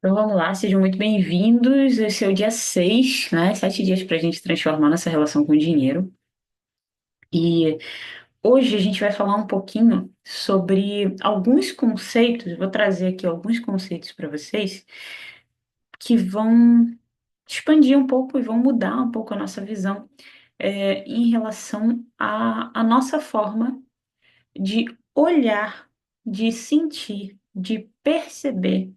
Então vamos lá, sejam muito bem-vindos. Esse é o dia 6, né? 7 dias para a gente transformar nossa relação com o dinheiro. E hoje a gente vai falar um pouquinho sobre alguns conceitos. Eu vou trazer aqui alguns conceitos para vocês que vão expandir um pouco e vão mudar um pouco a nossa visão em relação à nossa forma de olhar, de sentir, de perceber.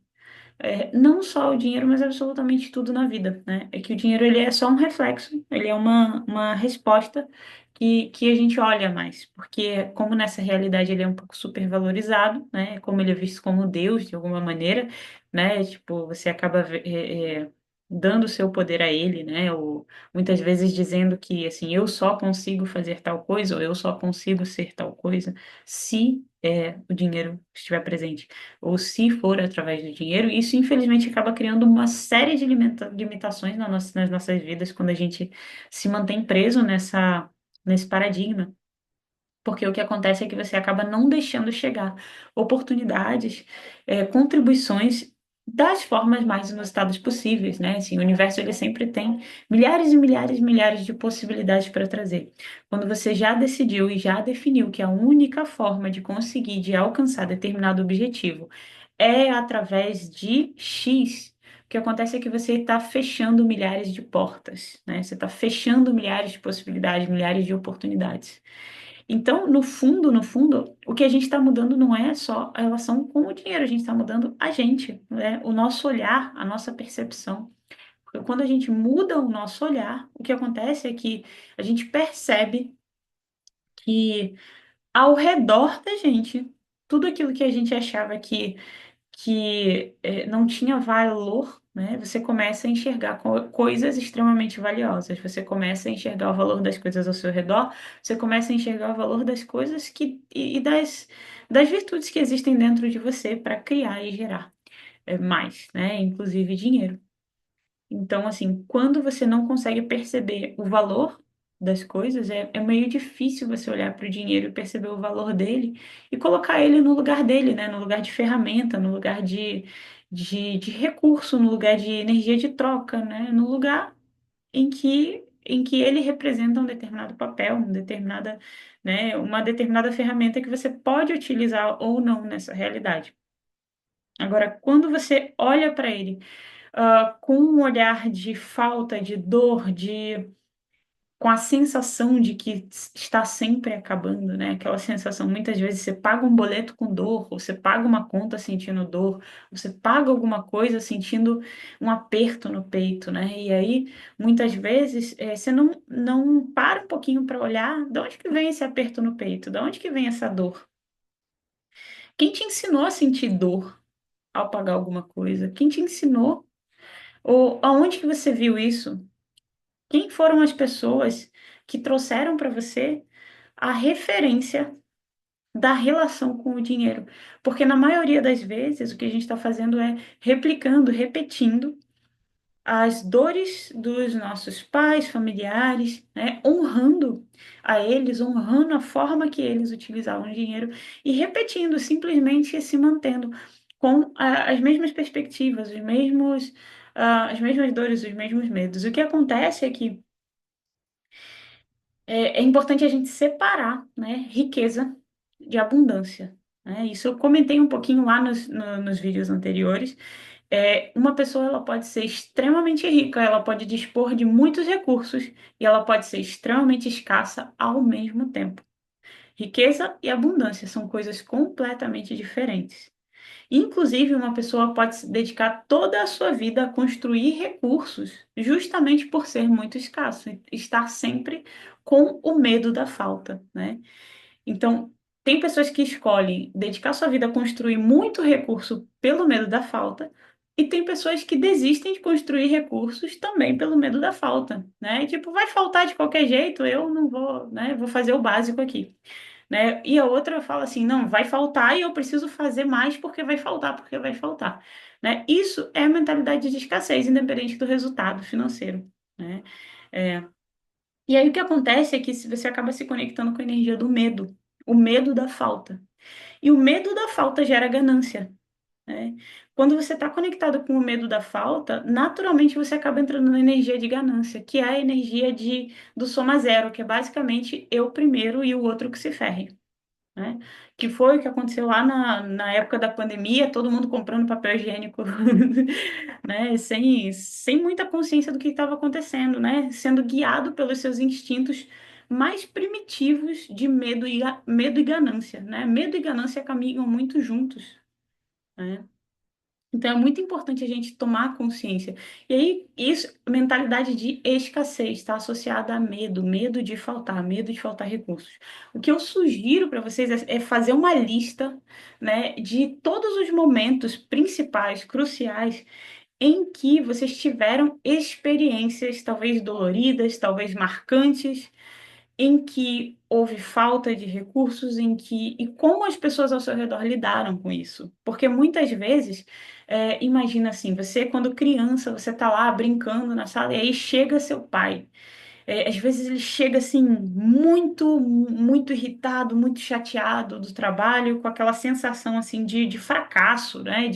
Não só o dinheiro, mas absolutamente tudo na vida, né? É que o dinheiro ele é só um reflexo, ele é uma resposta que a gente olha mais, porque como nessa realidade ele é um pouco supervalorizado, né? Como ele é visto como Deus de alguma maneira, né? Tipo, você acaba dando o seu poder a ele, né? Ou muitas vezes dizendo que assim, eu só consigo fazer tal coisa, ou eu só consigo ser tal coisa, se o dinheiro estiver presente ou se for através do dinheiro, isso infelizmente acaba criando uma série de limitações nas nossas vidas quando a gente se mantém preso nesse paradigma. Porque o que acontece é que você acaba não deixando chegar oportunidades, contribuições das formas mais inusitadas possíveis, né? Assim, o universo ele sempre tem milhares e milhares e milhares de possibilidades para trazer. Quando você já decidiu e já definiu que a única forma de conseguir, de alcançar determinado objetivo é através de X, o que acontece é que você está fechando milhares de portas, né? Você está fechando milhares de possibilidades, milhares de oportunidades. Então, no fundo, o que a gente está mudando não é só a relação com o dinheiro, a gente está mudando a gente, né? O nosso olhar, a nossa percepção. Porque quando a gente muda o nosso olhar, o que acontece é que a gente percebe que ao redor da gente, tudo aquilo que a gente achava que não tinha valor, né? Você começa a enxergar coisas extremamente valiosas. Você começa a enxergar o valor das coisas ao seu redor. Você começa a enxergar o valor das coisas e das virtudes que existem dentro de você para criar e gerar mais, né? Inclusive dinheiro. Então, assim, quando você não consegue perceber o valor das coisas, é meio difícil você olhar para o dinheiro e perceber o valor dele e colocar ele no lugar dele, né? No lugar de ferramenta, no lugar de recurso, no lugar de energia de troca, né? No lugar em que ele representa um determinado papel, uma determinada ferramenta que você pode utilizar ou não nessa realidade. Agora, quando você olha para ele com um olhar de falta, de dor, com a sensação de que está sempre acabando, né? Aquela sensação, muitas vezes você paga um boleto com dor, ou você paga uma conta sentindo dor, você paga alguma coisa sentindo um aperto no peito, né? E aí, muitas vezes, você não para um pouquinho para olhar de onde que vem esse aperto no peito, de onde que vem essa dor. Quem te ensinou a sentir dor ao pagar alguma coisa? Quem te ensinou? Ou aonde que você viu isso? Quem foram as pessoas que trouxeram para você a referência da relação com o dinheiro? Porque na maioria das vezes o que a gente está fazendo é replicando, repetindo as dores dos nossos pais, familiares, né? Honrando a eles, honrando a forma que eles utilizavam o dinheiro e repetindo, simplesmente se mantendo com as mesmas perspectivas, as mesmas dores, os mesmos medos. O que acontece é que é importante a gente separar, né, riqueza de abundância, né? Isso eu comentei um pouquinho lá nos vídeos anteriores. Uma pessoa ela pode ser extremamente rica, ela pode dispor de muitos recursos e ela pode ser extremamente escassa ao mesmo tempo. Riqueza e abundância são coisas completamente diferentes. Inclusive, uma pessoa pode se dedicar toda a sua vida a construir recursos, justamente por ser muito escasso, e estar sempre com o medo da falta, né? Então, tem pessoas que escolhem dedicar sua vida a construir muito recurso pelo medo da falta, e tem pessoas que desistem de construir recursos também pelo medo da falta, né? E, tipo, vai faltar de qualquer jeito, eu não vou, né? Vou fazer o básico aqui, né? E a outra fala assim, não, vai faltar e eu preciso fazer mais porque vai faltar, porque vai faltar, né? Isso é a mentalidade de escassez, independente do resultado financeiro, né? É, e aí o que acontece é que você acaba se conectando com a energia do medo, o medo da falta. E o medo da falta gera ganância. né? Quando você está conectado com o medo da falta, naturalmente você acaba entrando na energia de ganância, que é a energia do soma zero, que é basicamente eu primeiro e o outro que se ferre, né? Que foi o que aconteceu lá na época da pandemia, todo mundo comprando papel higiênico, né? Sem muita consciência do que estava acontecendo, né? Sendo guiado pelos seus instintos mais primitivos de medo e ganância, né? Medo e ganância caminham muito juntos, né? Então é muito importante a gente tomar consciência. E aí, isso, mentalidade de escassez, está associada a medo, medo de faltar recursos. O que eu sugiro para vocês é fazer uma lista, né, de todos os momentos principais, cruciais, em que vocês tiveram experiências, talvez doloridas, talvez marcantes, em que houve falta de recursos, e como as pessoas ao seu redor lidaram com isso. Porque muitas vezes, imagina assim, você quando criança, você está lá brincando na sala e aí chega seu pai. Às vezes ele chega assim muito irritado, muito chateado do trabalho, com aquela sensação assim de fracasso, né?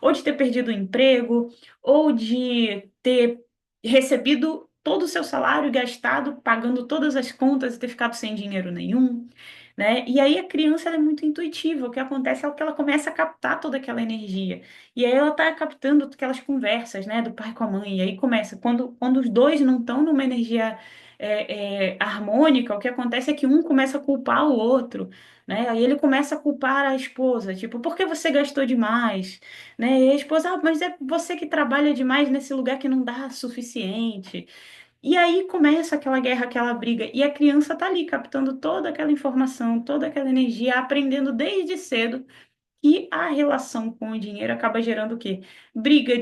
Ou de ter perdido o emprego, ou de ter recebido todo o seu salário e gastado, pagando todas as contas e ter ficado sem dinheiro nenhum, né? E aí a criança ela é muito intuitiva. O que acontece é que ela começa a captar toda aquela energia. E aí ela está captando aquelas conversas, né, do pai com a mãe. E aí começa, quando os dois não estão numa energia harmônica, o que acontece é que um começa a culpar o outro, né? Aí ele começa a culpar a esposa, tipo, por que você gastou demais? Né? E a esposa, mas é você que trabalha demais nesse lugar que não dá suficiente. E aí começa aquela guerra, aquela briga, e a criança tá ali captando toda aquela informação, toda aquela energia, aprendendo desde cedo. E a relação com o dinheiro acaba gerando o quê? Briga,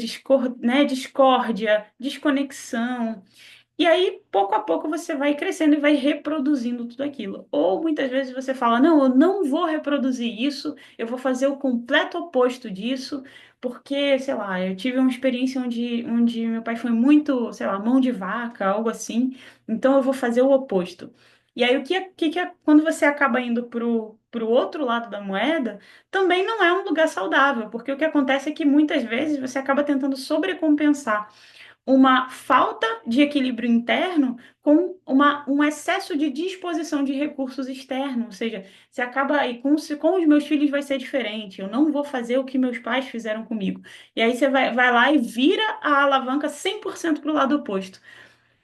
né? Discórdia, desconexão. E aí, pouco a pouco, você vai crescendo e vai reproduzindo tudo aquilo. Ou muitas vezes você fala: não, eu não vou reproduzir isso, eu vou fazer o completo oposto disso, porque, sei lá, eu tive uma experiência onde meu pai foi muito, sei lá, mão de vaca, algo assim, então eu vou fazer o oposto. E aí, quando você acaba indo pro outro lado da moeda, também não é um lugar saudável, porque o que acontece é que muitas vezes você acaba tentando sobrecompensar uma falta de equilíbrio interno com um excesso de disposição de recursos externos. Ou seja, você acaba aí com os meus filhos vai ser diferente, eu não vou fazer o que meus pais fizeram comigo. E aí você vai lá e vira a alavanca 100% para o lado oposto.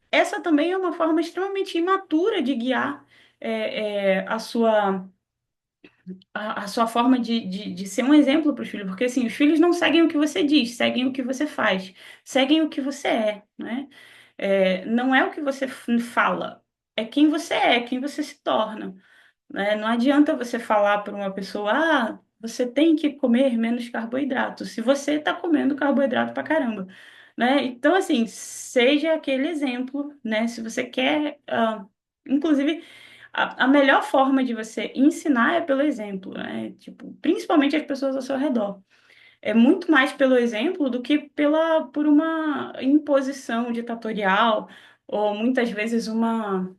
Essa também é uma forma extremamente imatura de guiar a sua forma de ser um exemplo para os filhos, porque assim, os filhos não seguem o que você diz, seguem o que você faz, seguem o que você é, né? Não é o que você fala, é quem você é, quem você se torna, né? Não adianta você falar para uma pessoa, você tem que comer menos carboidrato, se você está comendo carboidrato pra caramba, né? Então, assim, seja aquele exemplo, né? Se você quer, inclusive, a melhor forma de você ensinar é pelo exemplo, né? Tipo, principalmente as pessoas ao seu redor. É muito mais pelo exemplo do que por uma imposição ditatorial, ou muitas vezes uma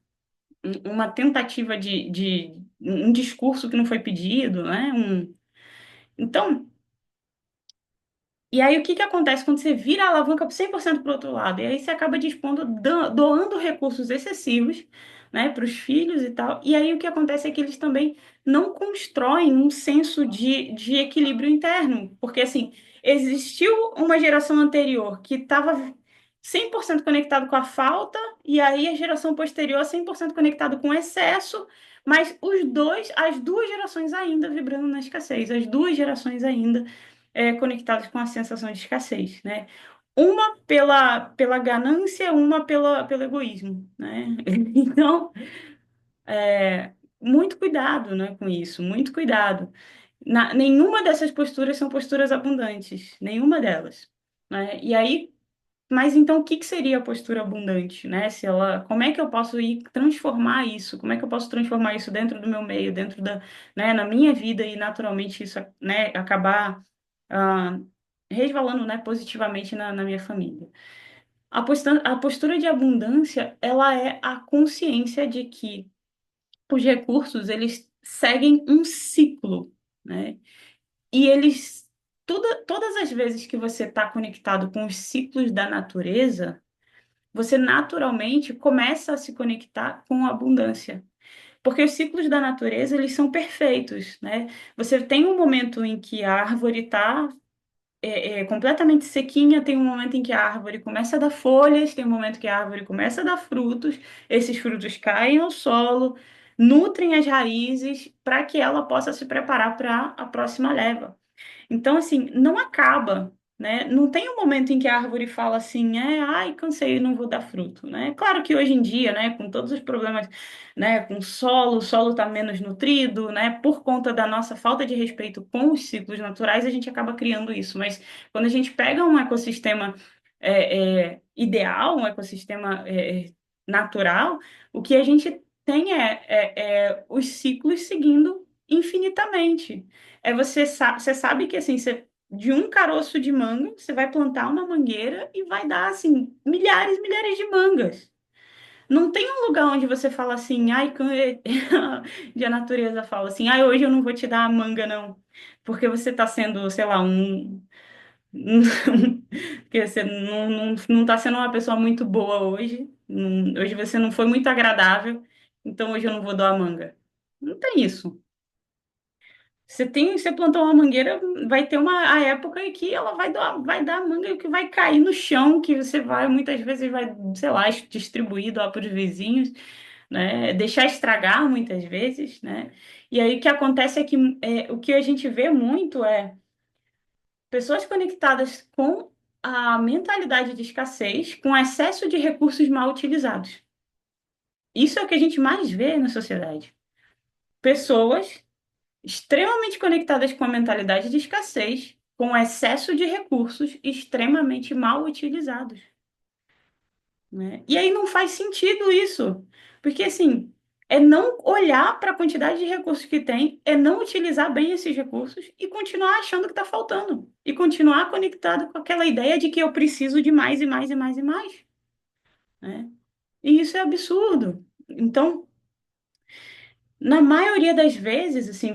tentativa de um discurso que não foi pedido, né? Então, e aí, o que que acontece quando você vira a alavanca 100% para o outro lado? E aí você acaba dispondo, doando recursos excessivos, né, para os filhos e tal. E aí o que acontece é que eles também não constroem um senso de equilíbrio interno. Porque, assim, existiu uma geração anterior que estava 100% conectado com a falta, e aí a geração posterior 100% conectado com o excesso, mas as duas gerações ainda vibrando na escassez, as duas gerações ainda conectados com a sensação de escassez, né? Uma pela ganância, uma pelo egoísmo, né? Então, muito cuidado, né, com isso, muito cuidado. Nenhuma dessas posturas são posturas abundantes, nenhuma delas, né? E aí, mas então o que que seria a postura abundante, né? Como é que eu posso ir transformar isso? Como é que eu posso transformar isso dentro do meu meio, né, na minha vida e naturalmente isso, né, acabar ah, resvalando, né, positivamente na minha família. A postura de abundância, ela é a consciência de que os recursos, eles seguem um ciclo, né? E eles todas as vezes que você está conectado com os ciclos da natureza, você naturalmente começa a se conectar com a abundância. Porque os ciclos da natureza, eles são perfeitos, né? Você tem um momento em que a árvore está completamente sequinha, tem um momento em que a árvore começa a dar folhas, tem um momento que a árvore começa a dar frutos, esses frutos caem ao solo, nutrem as raízes para que ela possa se preparar para a próxima leva. Então, assim, não acaba, né? Não tem um momento em que a árvore fala assim, ai, cansei, não vou dar fruto, né? Claro que hoje em dia, né, com todos os problemas, né, com o solo está menos nutrido, né, por conta da nossa falta de respeito com os ciclos naturais, a gente acaba criando isso. Mas quando a gente pega um ecossistema ideal, um ecossistema natural, o que a gente tem é os ciclos seguindo infinitamente. Você sabe que assim, de um caroço de manga, você vai plantar uma mangueira e vai dar assim milhares e milhares de mangas. Não tem um lugar onde você fala assim, ai, de a natureza fala assim, ai, hoje eu não vou te dar a manga, não. Porque você está sendo, sei lá, porque você não tá sendo uma pessoa muito boa hoje. Hoje você não foi muito agradável, então hoje eu não vou dar a manga. Não tem isso. Você plantou uma mangueira, vai ter a época em que ela vai dar manga que vai cair no chão, que você vai, muitas vezes vai, sei lá, distribuir lá para os vizinhos, né? Deixar estragar muitas vezes, né? E aí o que acontece é que o que a gente vê muito é pessoas conectadas com a mentalidade de escassez, com excesso de recursos mal utilizados. Isso é o que a gente mais vê na sociedade. Pessoas extremamente conectadas com a mentalidade de escassez, com excesso de recursos extremamente mal utilizados, né? E aí não faz sentido isso, porque assim, é não olhar para a quantidade de recursos que tem, é não utilizar bem esses recursos e continuar achando que está faltando, e continuar conectado com aquela ideia de que eu preciso de mais e mais e mais e mais, né? E isso é absurdo. Então, na maioria das vezes, assim,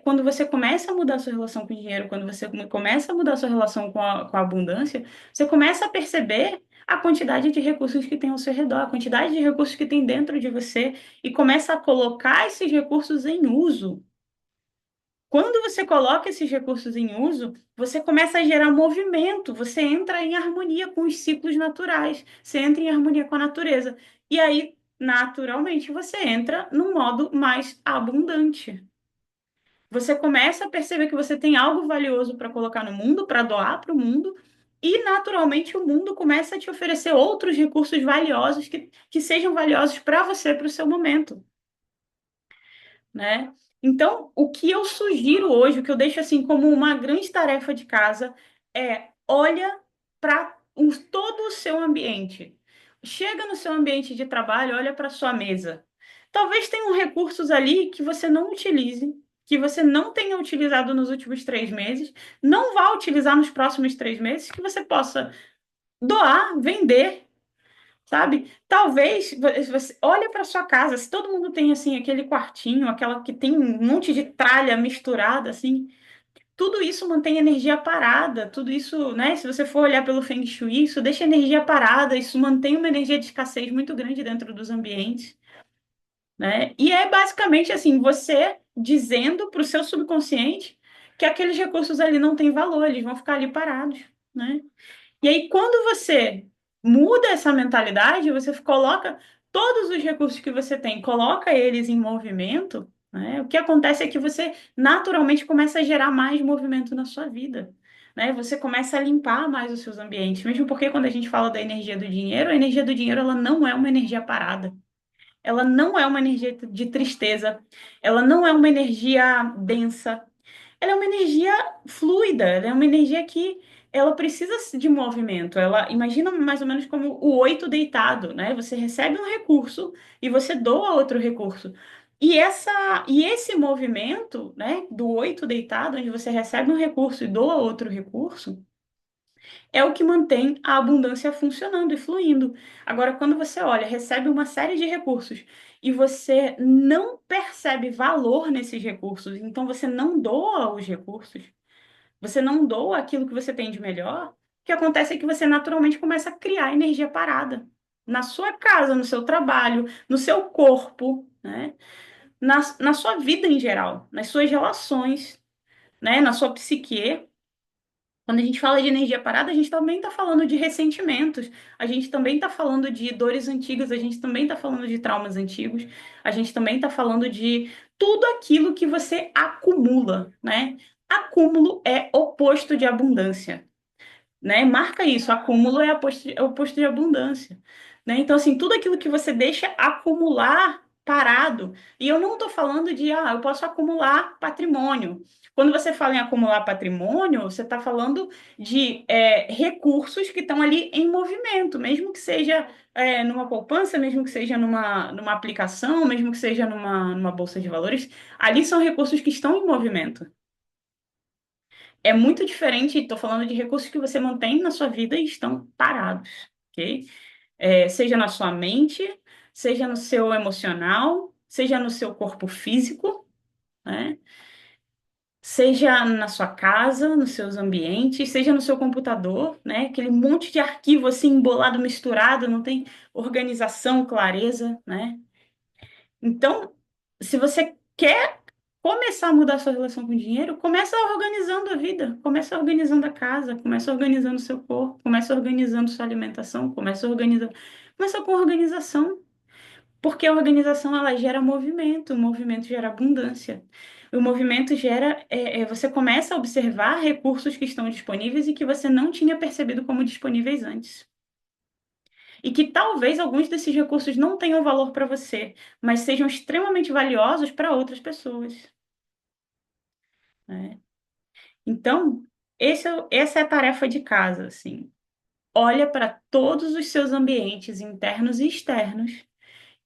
quando você começa a mudar a sua relação com o dinheiro, quando você começa a mudar a sua relação com a abundância, você começa a perceber a quantidade de recursos que tem ao seu redor, a quantidade de recursos que tem dentro de você, e começa a colocar esses recursos em uso. Quando você coloca esses recursos em uso, você começa a gerar movimento, você entra em harmonia com os ciclos naturais, você entra em harmonia com a natureza. E aí, naturalmente, você entra num modo mais abundante. Você começa a perceber que você tem algo valioso para colocar no mundo, para doar para o mundo, e naturalmente o mundo começa a te oferecer outros recursos valiosos que sejam valiosos para você, para o seu momento, né? Então, o que eu sugiro hoje, o que eu deixo assim como uma grande tarefa de casa, é olha para todo o seu ambiente. Chega no seu ambiente de trabalho, olha para sua mesa. Talvez tenham recursos ali que você não utilize, que você não tenha utilizado nos últimos 3 meses, não vá utilizar nos próximos 3 meses, que você possa doar, vender, sabe? Talvez você olha para sua casa, se todo mundo tem assim aquele quartinho, aquela que tem um monte de tralha misturada assim, tudo isso mantém energia parada, tudo isso, né? Se você for olhar pelo Feng Shui, isso deixa energia parada, isso mantém uma energia de escassez muito grande dentro dos ambientes, né? E é basicamente assim, você dizendo para o seu subconsciente que aqueles recursos ali não têm valor, eles vão ficar ali parados, né? E aí, quando você muda essa mentalidade, você coloca todos os recursos que você tem, coloca eles em movimento, né? O que acontece é que você naturalmente começa a gerar mais movimento na sua vida, né? Você começa a limpar mais os seus ambientes, mesmo porque quando a gente fala da energia do dinheiro, a energia do dinheiro ela não é uma energia parada. Ela não é uma energia de tristeza, ela não é uma energia densa, ela é uma energia fluida, ela é uma energia que ela precisa de movimento. Ela imagina mais ou menos como o oito deitado, né? Você recebe um recurso e você doa outro recurso. E esse movimento, né, do oito deitado, onde você recebe um recurso e doa outro recurso, é o que mantém a abundância funcionando e fluindo. Agora, quando você olha, recebe uma série de recursos e você não percebe valor nesses recursos, então você não doa os recursos, você não doa aquilo que você tem de melhor, o que acontece é que você naturalmente começa a criar energia parada na sua casa, no seu trabalho, no seu corpo, né? Na sua vida em geral, nas suas relações, né? Na sua psique. Quando a gente fala de energia parada, a gente também está falando de ressentimentos, a gente também está falando de dores antigas, a gente também está falando de traumas antigos, a gente também está falando de tudo aquilo que você acumula, né? Acúmulo é oposto de abundância, né? Marca isso, acúmulo é oposto de abundância, né? Então, assim, tudo aquilo que você deixa acumular parado, e eu não estou falando de, eu posso acumular patrimônio. Quando você fala em acumular patrimônio, você está falando de recursos que estão ali em movimento, mesmo que seja numa poupança, mesmo que seja numa aplicação, mesmo que seja numa bolsa de valores, ali são recursos que estão em movimento. É muito diferente, estou falando de recursos que você mantém na sua vida e estão parados, ok? Seja na sua mente, seja no seu emocional, seja no seu corpo físico, né? Seja na sua casa, nos seus ambientes, seja no seu computador, né? Aquele monte de arquivo assim embolado, misturado, não tem organização, clareza, né? Então, se você quer começar a mudar a sua relação com o dinheiro, começa organizando a vida, começa organizando a casa, começa organizando o seu corpo, começa organizando sua alimentação, começa com organização, porque a organização ela gera movimento, o movimento gera abundância. O movimento gera, você começa a observar recursos que estão disponíveis e que você não tinha percebido como disponíveis antes. E que talvez alguns desses recursos não tenham valor para você, mas sejam extremamente valiosos para outras pessoas, né? Então, essa é a tarefa de casa, assim. Olha para todos os seus ambientes internos e externos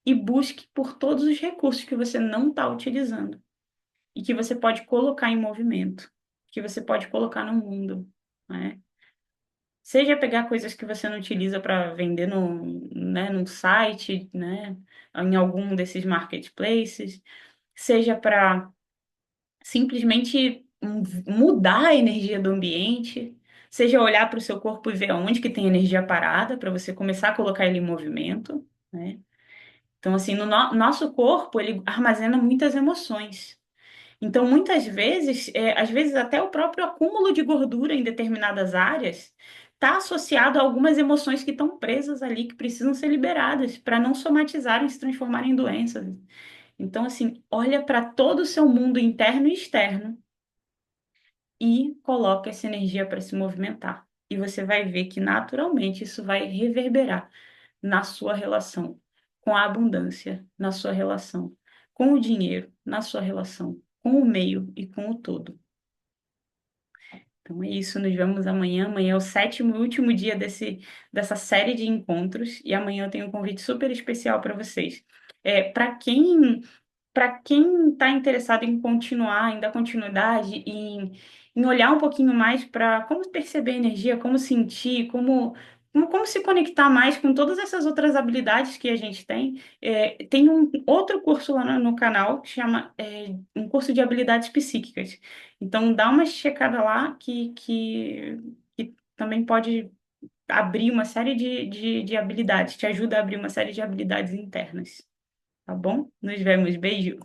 e busque por todos os recursos que você não está utilizando e que você pode colocar em movimento, que você pode colocar no mundo, né? Seja pegar coisas que você não utiliza para vender num site, né, em algum desses marketplaces, seja para simplesmente mudar a energia do ambiente, seja olhar para o seu corpo e ver onde que tem energia parada, para você começar a colocar ele em movimento, né? Então, assim, no nosso corpo, ele armazena muitas emoções. Então, muitas vezes, às vezes até o próprio acúmulo de gordura em determinadas áreas está associado a algumas emoções que estão presas ali, que precisam ser liberadas para não somatizarem e se transformarem em doenças. Então, assim, olha para todo o seu mundo interno e externo e coloca essa energia para se movimentar. E você vai ver que naturalmente isso vai reverberar na sua relação com a abundância, na sua relação com o dinheiro, na sua relação com o meio e com o todo. Então é isso, nos vemos amanhã. Amanhã é o sétimo e último dia dessa série de encontros e amanhã eu tenho um convite super especial para vocês. Para quem está interessado em continuar, em dar continuidade, em olhar um pouquinho mais para como perceber a energia, como sentir, como se conectar mais com todas essas outras habilidades que a gente tem, tem um outro curso lá no canal que chama um curso de habilidades psíquicas. Então, dá uma checada lá que também pode abrir uma série de habilidades, te ajuda a abrir uma série de habilidades internas. Tá bom? Nos vemos. Beijo.